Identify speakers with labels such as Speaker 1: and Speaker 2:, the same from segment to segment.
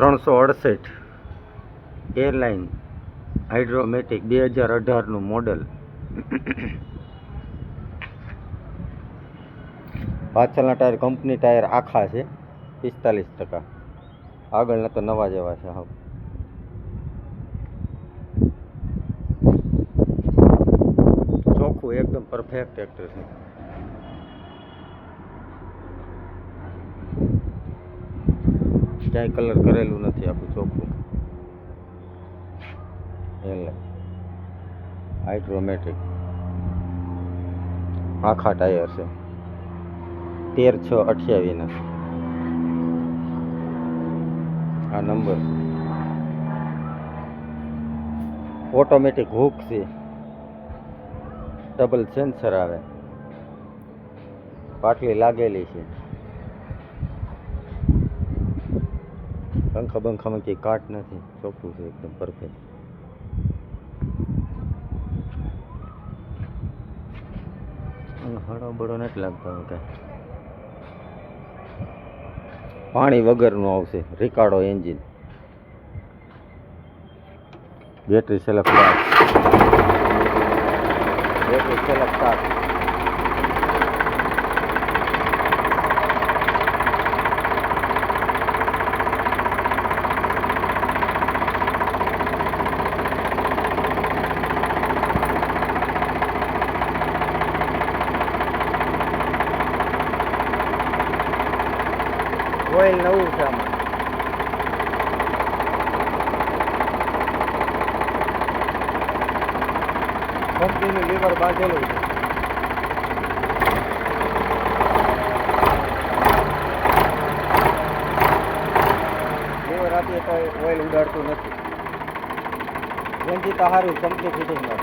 Speaker 1: 368 airline હાઇડ્રોમેટિક 2018નું model. પાછળના tyre company tyre આખા છે 45%. આગળના તો નવા જેવા છે. હા, ચોખ્ખું એકદમ પરફેક્ટ ટ્રેક્ટર છે. ક્યાંય કલર કરેલું નથી, આખું ચોખ્ખું. હાઇડ્રોમેટિક આખા ટાયર છે 13/6/28 ના. આ નંબર ઓટોમેટિક હુક છે, ડબલ સેન્સર આવે, પાટલી લાગેલી છે. પંખા બંખામાં કંઈ કાટ નથી, ચોખ્ખું છે એકદમ પરફેક્ટ. હળો બળો નથી લાગતો. પાણી વગરનું આવશે, Ricardo engine, battery self start, battery self start. Oil નવું છે આમાં. કંપનીનું લીવર બાંધેલું છે. લીવર આપીએ તો ઓઇલ ઉડાડતું નથી. એનથી તો સારું કંપની ફિટિંગમાં.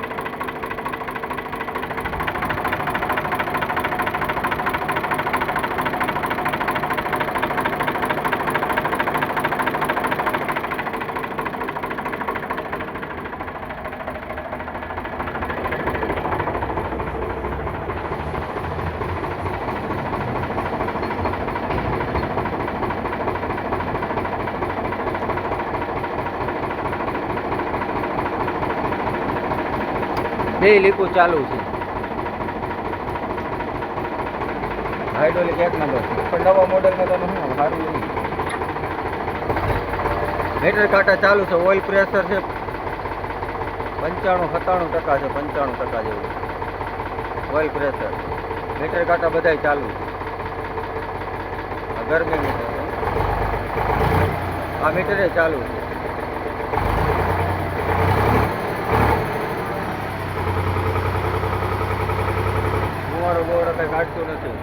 Speaker 1: બે લીપું ચાલુ છે. હાઇડ્રોલિક એક નંબર છે, પણ નવા મોડલમાં તમે શું સારું નહીં. મીટર કાંટા ચાલુ છે. ઓઇલ પ્રેશર છે 95-97% છે, 95% જેવું ઓઇલ પ્રેશર. મીટર કાંટા બધાય ચાલુ છે. આ ગરમી મીટર, આ મીટરે ચાલુ છે. બોવડો કંઈ કાઢતું નથી.